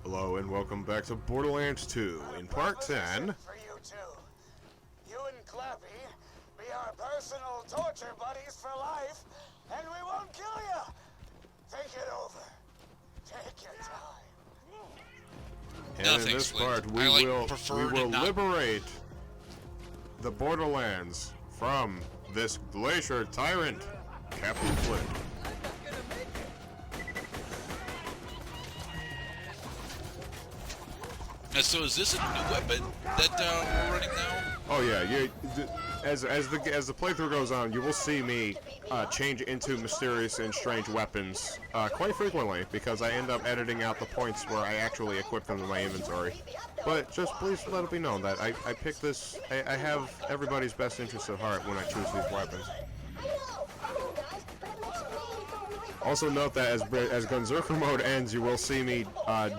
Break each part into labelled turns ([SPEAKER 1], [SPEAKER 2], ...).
[SPEAKER 1] Hello and welcome back to Borderlands 2 in part 10.
[SPEAKER 2] For you two. You and Clappy be our personal torture buddies for life, and we won't kill you. Think it over. Take your time.
[SPEAKER 1] And in this part, we will liberate the Borderlands from this glacier tyrant, Captain Flint.
[SPEAKER 3] So is this a new weapon that we're running now?
[SPEAKER 1] Oh yeah, as the playthrough goes on, you will see me change into mysterious and strange weapons quite frequently because I end up editing out the points where I actually equip them in my inventory. But just please let it be known that I pick this. I have everybody's best interest at heart when I choose these weapons. Also note that as Gunzerker mode ends, you will see me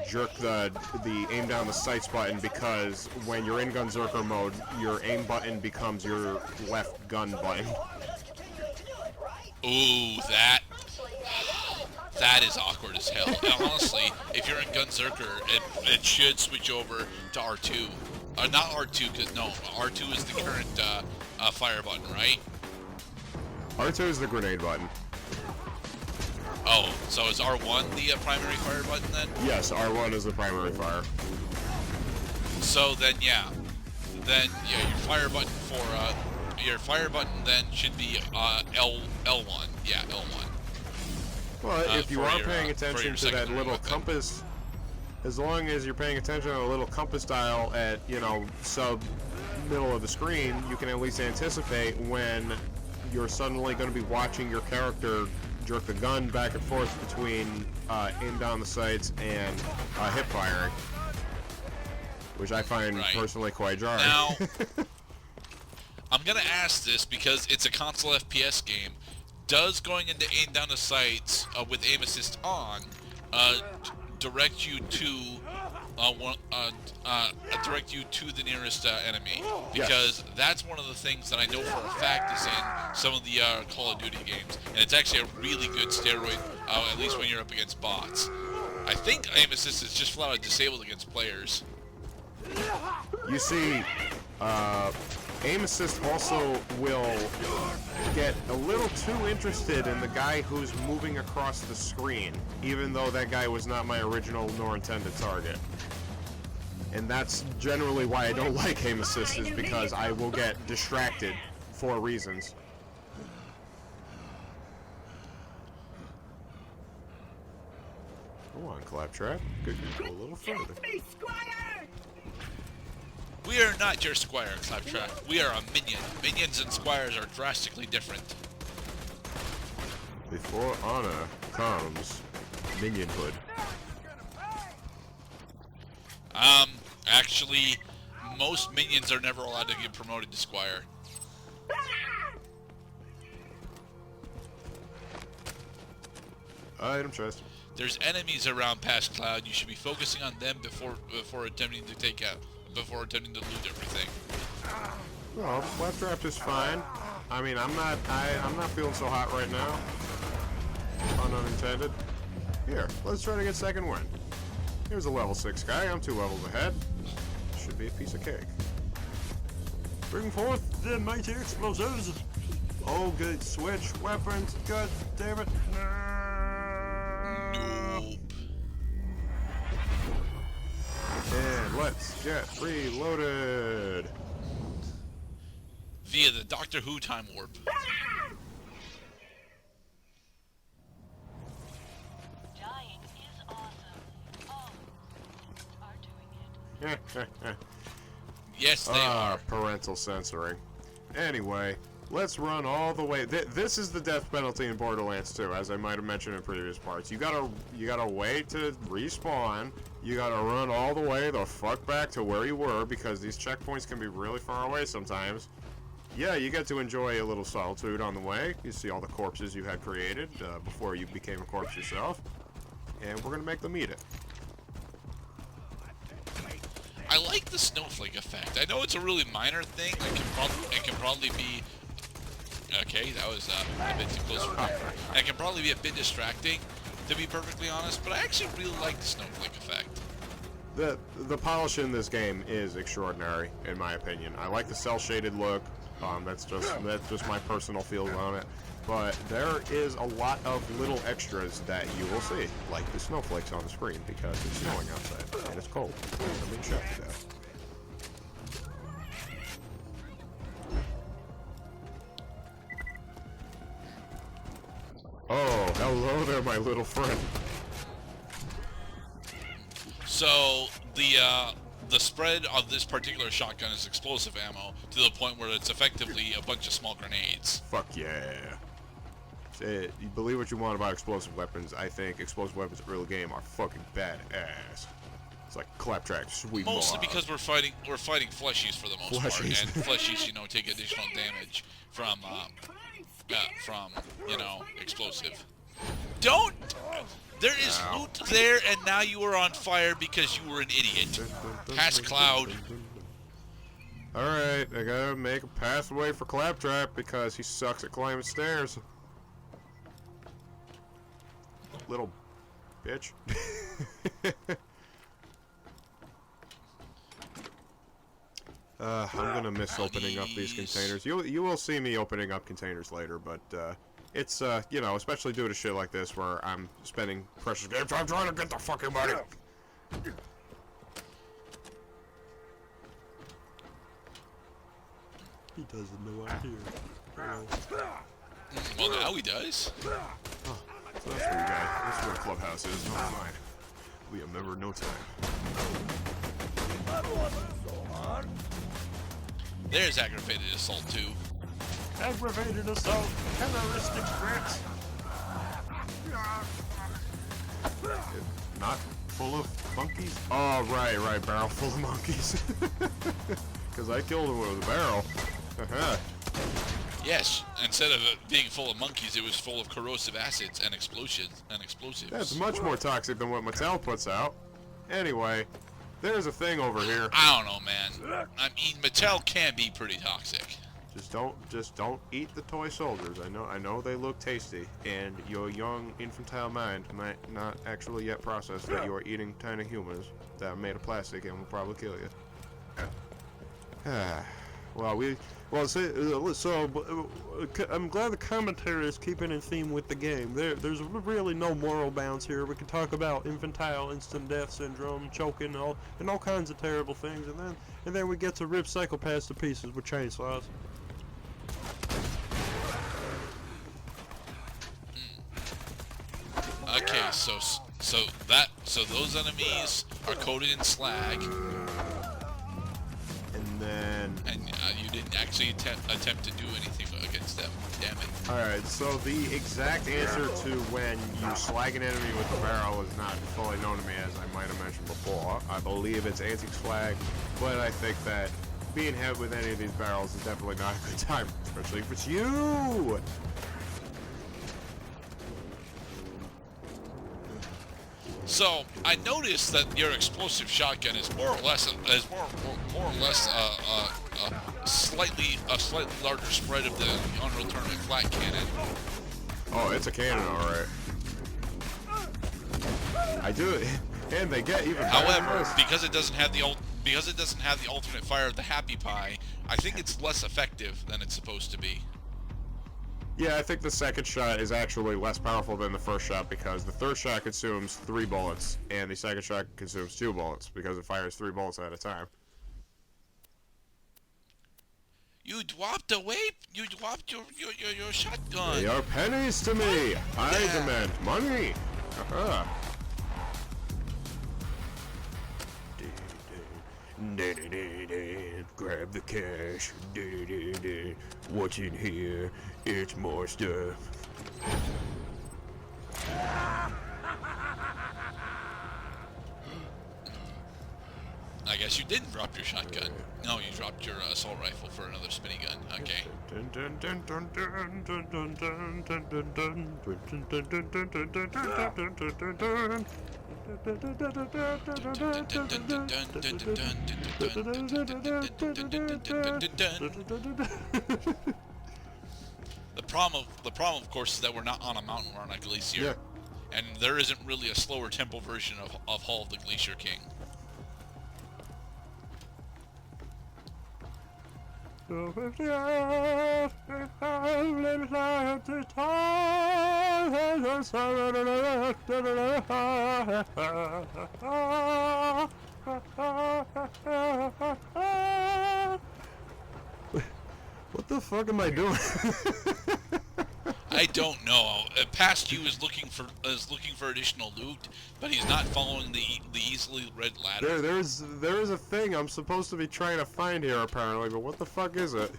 [SPEAKER 1] jerk the aim down the sights button because when you're in Gunzerker mode, your aim button becomes your left gun button.
[SPEAKER 3] Ooh, that is awkward as hell. Now, honestly, if you're in Gunzerker, it should switch over to R2. Not R2, because no, R2 is the current fire button, right?
[SPEAKER 1] R2 is the grenade button.
[SPEAKER 3] Oh, so is R1 the primary fire button then?
[SPEAKER 1] Yes, R1 is the primary fire.
[SPEAKER 3] So then, yeah, your fire button then should be L1. Yeah, L1.
[SPEAKER 1] Well, if you are paying attention to that little compass, as long as you're paying attention to the little compass dial at sub middle of the screen, you can at least anticipate when you're suddenly going to be watching your character jerk the gun back and forth between aim down the sights and hip firing, which I find personally quite jarring.
[SPEAKER 3] Now, I'm gonna ask this because it's a console FPS game. Does going into aim down the sights with aim assist on direct you to the nearest enemy? Because that's one of the things that I know for a fact is in some of the Call of Duty games, and it's actually a really good steroid, at least when you're up against bots. I think aim assist is just flat out disabled against players.
[SPEAKER 1] You see, aim assist also will get a little too interested in the guy who's moving across the screen, even though that guy was not my original nor intended target. And that's generally why I don't like aim assist, is because I will get distracted for reasons. Go on, Claptrap. Could you go a little further?
[SPEAKER 3] We are not your squire, Claptrap. We are a minion. Minions and squires are drastically different.
[SPEAKER 1] Before honor comes minionhood.
[SPEAKER 3] Actually, most minions are never allowed to get promoted to squire.
[SPEAKER 1] Item chest.
[SPEAKER 3] There's enemies around past Cloud. You should be focusing on them before attempting to loot everything.
[SPEAKER 1] Well, Claptrap is fine. I mean, I'm not feeling so hot right now. Pun unintended. Here, let's try to get second win. Here's a level 6 guy. I'm 2 levels ahead. Should be a piece of cake. Bring forth the mighty explosives. Oh, good. Switch weapons. God damn it.
[SPEAKER 3] Nope.
[SPEAKER 1] And let's get reloaded.
[SPEAKER 3] Via the Doctor Who time warp.
[SPEAKER 4] Dying is awesome. Oh, are doing it.
[SPEAKER 3] Yes, they are.
[SPEAKER 1] Parental censoring. Anyway, let's run all the way. This is the death penalty in Borderlands 2, as I might have mentioned in previous parts. You gotta wait to respawn. You gotta run all the way the fuck back to where you were, because these checkpoints can be really far away sometimes. Yeah, you get to enjoy a little solitude on the way. You see all the corpses you had created before you became a corpse yourself. And we're gonna make them eat it.
[SPEAKER 3] I like the snowflake effect. I know it's a really minor thing. It can probably be. Okay, that was a bit too close for me. It can probably be a bit distracting, to be perfectly honest. But I actually really like the snowflake effect.
[SPEAKER 1] the polish in this game is extraordinary, in my opinion. I like the cel-shaded look. That's just my personal feeling on it. But there is a lot of little extras that you will see, like the snowflakes on the screen, because it's snowing outside and it's cold. I'm being shot to death. Oh, hello there, my little friend.
[SPEAKER 3] So the spread of this particular shotgun is explosive ammo to the point where it's effectively a bunch of small grenades.
[SPEAKER 1] Fuck yeah. You believe what you want about explosive weapons. I think explosive weapons in early game are fucking badass. It's like claptrap, sweet.
[SPEAKER 3] Mostly because we're fighting fleshies for the most part, and fleshies, you know, take additional damage from you know, explosive. Don't. There is loot there, and now you are on fire because you were an idiot. Pass Cloud.
[SPEAKER 1] Alright, I gotta make a pathway for Claptrap because he sucks at climbing stairs. Little bitch. I'm gonna miss opening up these containers. You will see me opening up containers later, but it's you know, especially due to shit like this where I'm spending precious game time trying to get the fucking money. He doesn't know I'm here.
[SPEAKER 3] Well, now he does.
[SPEAKER 1] Oh, so that's where you guys. That's where the clubhouse is. Never mind. We have never no time.
[SPEAKER 3] There's aggravated assault too.
[SPEAKER 1] Aggravated assault, terroristic threats. Not full of monkeys? Oh, right, barrel full of monkeys. Because I killed him with a barrel.
[SPEAKER 3] Yes, instead of it being full of monkeys, it was full of corrosive acids and explosives.
[SPEAKER 1] That's much more toxic than what Mattel puts out. Anyway, there's a thing over here.
[SPEAKER 3] I don't know, man. I mean, Mattel can be pretty toxic.
[SPEAKER 1] Just don't eat the toy soldiers. I know they look tasty, and your young infantile mind might not actually yet process that you are eating tiny humans that are made of plastic and will probably kill you. I'm glad the commentary is keeping in theme with the game. There's really no moral bounds here. We can talk about infantile instant death syndrome, choking, and all kinds of terrible things, and then we get to rip psychopaths to pieces with chainsaws.
[SPEAKER 3] Okay, so those enemies are coated in slag,
[SPEAKER 1] And then...
[SPEAKER 3] and you didn't actually attempt to do anything against them. Damn it.
[SPEAKER 1] Alright, so the exact answer to when you slag an enemy with a barrel is not fully known to me, as I might have mentioned before. I believe it's anti-slag, but I think that being hit with any of these barrels is definitely not a good time, especially if it's you!
[SPEAKER 3] So I noticed that your explosive shotgun is more or less a slightly larger spread of the Unreal Tournament flat cannon.
[SPEAKER 1] Oh, it's a cannon, alright. I do it, and they get even better.
[SPEAKER 3] However, because it doesn't have the alternate fire of the Happy Pie, I think it's less effective than it's supposed to be.
[SPEAKER 1] Yeah, I think the second shot is actually less powerful than the first shot because the third shot consumes 3 bullets and the second shot consumes 2 bullets because it fires 3 bullets at a time.
[SPEAKER 3] You dropped your shotgun.
[SPEAKER 1] They are pennies to me. I
[SPEAKER 3] Yeah.
[SPEAKER 1] demand money. Grab the cash. What's in here? It's more stuff.
[SPEAKER 3] I guess you didn't drop your shotgun. No, you dropped your assault rifle for another spinning gun. Okay. The problem, of course, is that we're not on a mountain, we're on a glacier.
[SPEAKER 1] Yeah.
[SPEAKER 3] And there isn't really a slower tempo version of Hall of the Glacier King.
[SPEAKER 1] What the fuck am I doing?
[SPEAKER 3] I don't know. Past you is looking for additional loot, but he's not following the easily read ladder.
[SPEAKER 1] there is a thing I'm supposed to be trying to find here apparently, but what the fuck is it?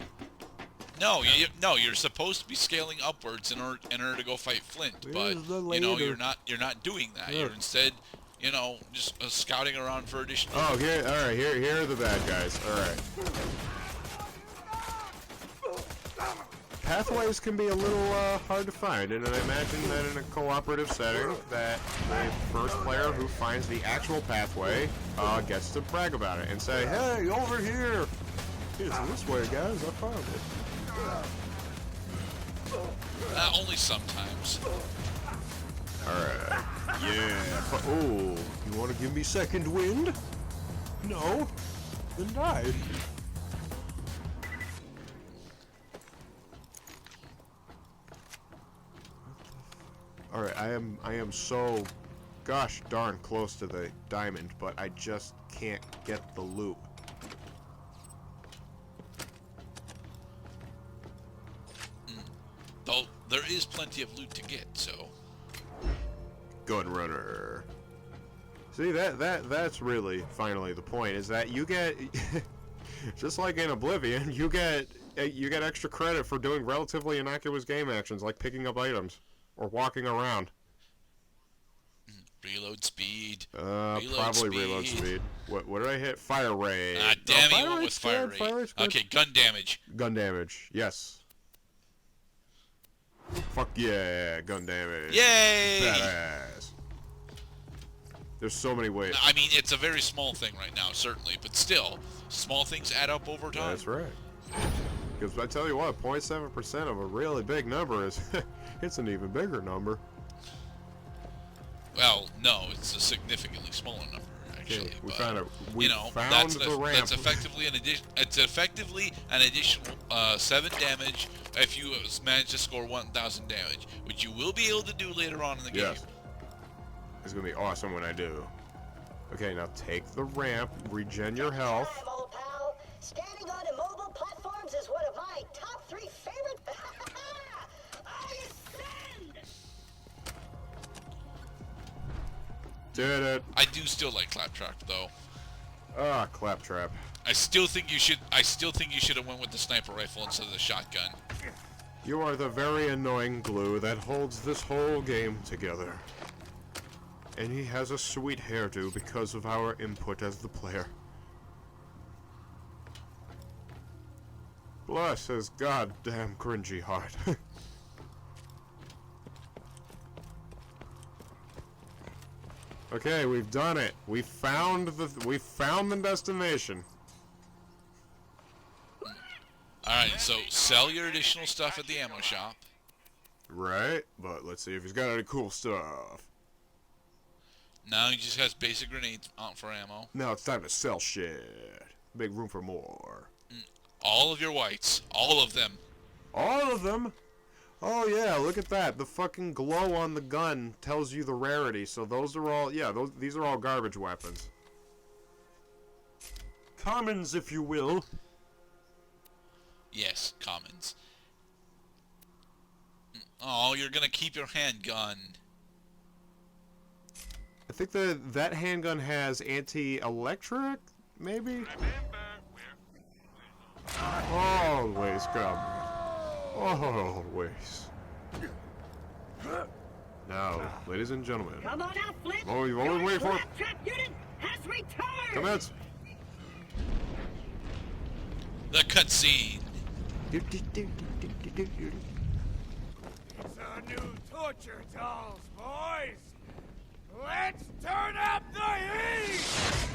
[SPEAKER 3] No, you're supposed to be scaling upwards in order to go fight Flint, but
[SPEAKER 1] Where's the
[SPEAKER 3] you know
[SPEAKER 1] ladder?
[SPEAKER 3] you're not doing that.
[SPEAKER 1] Yeah.
[SPEAKER 3] You're instead, just scouting around for additional.
[SPEAKER 1] Oh, here, all right, here are the bad guys. All right. Pathways can be a little hard to find, and I imagine that in a cooperative setting, that the first player who finds the actual pathway gets to brag about it and say, "Hey, over here! It's this way, guys. I found it."
[SPEAKER 3] Only sometimes.
[SPEAKER 1] All right. Yeah. Oh, you want to give me second wind? No. Then die. All right, I am so gosh darn close to the diamond, but I just can't get the loot.
[SPEAKER 3] Though there is plenty of loot to get, so.
[SPEAKER 1] Gun runner. See, that's really finally the point, is that you get just like in Oblivion, you get extra credit for doing relatively innocuous game actions like picking up items or walking around.
[SPEAKER 3] Reload speed.
[SPEAKER 1] Probably reload speed. What did I hit? Fire rate.
[SPEAKER 3] Ah, damn
[SPEAKER 1] No,
[SPEAKER 3] it, you went with fire rate.
[SPEAKER 1] rate's good.
[SPEAKER 3] Okay, gun damage.
[SPEAKER 1] Gun damage. Yes. Fuck yeah, gun damage.
[SPEAKER 3] Yay!
[SPEAKER 1] Badass. There's so many ways.
[SPEAKER 3] I mean, it's a very small thing right now, certainly, but still, small things add up over time.
[SPEAKER 1] That's right. Because I tell you what, 0.7% of a really big number is, it's an even bigger number.
[SPEAKER 3] Well, no, it's a significantly smaller number, actually.
[SPEAKER 1] We
[SPEAKER 3] but,
[SPEAKER 1] found
[SPEAKER 3] that's
[SPEAKER 1] the ramp.
[SPEAKER 3] That's effectively an addition. It's effectively an additional 7 damage if you manage to score 1,000 damage, which you will be able to do later on in the game.
[SPEAKER 1] Yes. It's gonna be awesome when I do. Okay, now take the ramp, regen your health.
[SPEAKER 5] Time, old pal. Standing on immobile platforms is one of my top 3 favorite. I ascend.
[SPEAKER 1] Did it.
[SPEAKER 3] I do still like Claptrap, though.
[SPEAKER 1] Ah, claptrap.
[SPEAKER 3] I still think you should have went with the sniper rifle instead of the shotgun.
[SPEAKER 1] You are the very annoying glue that holds this whole game together. And he has a sweet hairdo because of our input as the player. Bless his goddamn cringy heart. Okay, we've done it. We found the destination.
[SPEAKER 3] Alright, so sell your additional stuff at the ammo shop.
[SPEAKER 1] Right, but let's see if he's got any cool stuff.
[SPEAKER 3] Now he just has basic grenades out for ammo.
[SPEAKER 1] Now it's time to sell shit. Make room for more.
[SPEAKER 3] All of your whites. All of them.
[SPEAKER 1] All of them? Oh yeah, look at that. The fucking glow on the gun tells you the rarity. So those are all, yeah, these are all garbage weapons. Commons, if you will.
[SPEAKER 3] Yes, commons. Oh, you're gonna keep your handgun.
[SPEAKER 1] I think that handgun has anti-electric, maybe? Always come. Always. Now, ladies and gentlemen.
[SPEAKER 5] Come on out, Flint.
[SPEAKER 1] Oh, you've only waited for it.
[SPEAKER 5] Claptrap unit has returned.
[SPEAKER 1] Commence.
[SPEAKER 3] The cutscene.
[SPEAKER 2] These are new torture dolls, boys. Let's turn up the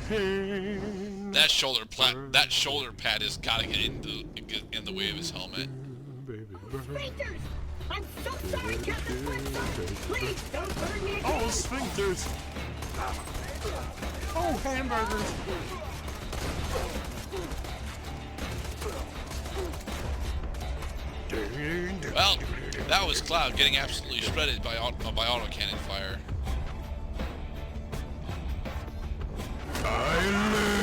[SPEAKER 2] heat.
[SPEAKER 3] That shoulder pad has got to get in the way of his helmet.
[SPEAKER 5] Sphincters! I'm so sorry, Captain Flintstone. Please don't burn me again.
[SPEAKER 1] Oh, sphincters. Oh, hamburgers.
[SPEAKER 3] Well, that was Cloud getting absolutely shredded by autocannon fire.
[SPEAKER 1] I live!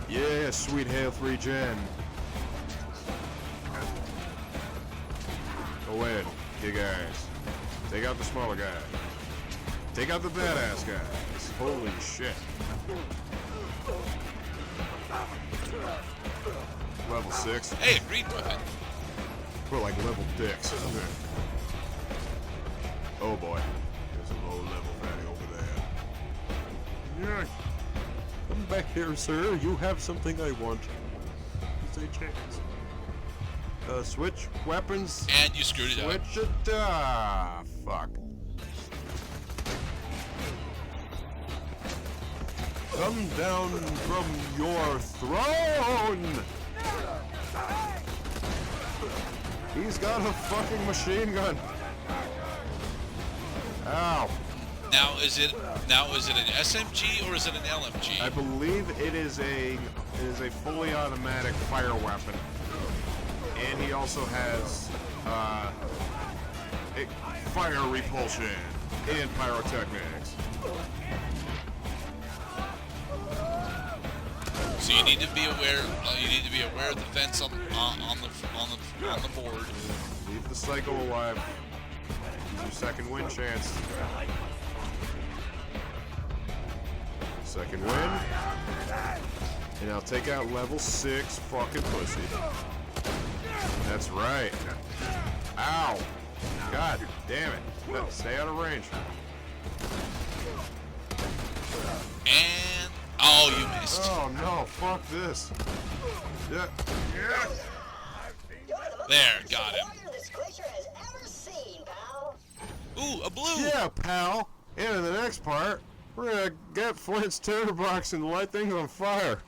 [SPEAKER 1] Yeah, sweet Hail 3 Gen. Go in, you guys. Take out the smaller guy. Take out the badass guys. Holy shit. Level 6.
[SPEAKER 3] Hey, a green weapon.
[SPEAKER 1] We're like level dicks. Oh boy. There's a low level fatty over there. Yeah. Come back here, sir. You have something I want. It's a chance. Switch weapons.
[SPEAKER 3] And you screwed it up.
[SPEAKER 1] Switch it. Ah, fuck. Come down from your throne! He's got a fucking machine gun. Ow.
[SPEAKER 3] Now is it an SMG or is it an LMG?
[SPEAKER 1] I believe it is a fully automatic fire weapon. And he also has a fire repulsion and pyrotechnics.
[SPEAKER 3] So you need to be aware. You need to be aware of the fence on the board.
[SPEAKER 1] Leave the cycle alive. Use your second win chance. Second win. And I'll take out level 6 fucking pussy. That's right. Ow. God damn it. No, stay out of range.
[SPEAKER 3] And oh, you missed.
[SPEAKER 1] Oh no, fuck this. Yeah. Yeah.
[SPEAKER 3] There, got him.
[SPEAKER 5] Warrior this glacier has ever seen, pal.
[SPEAKER 3] Ooh, a blue.
[SPEAKER 1] Yeah, pal. And in the next part, we're gonna get Flint's tinderbox and light things on fire.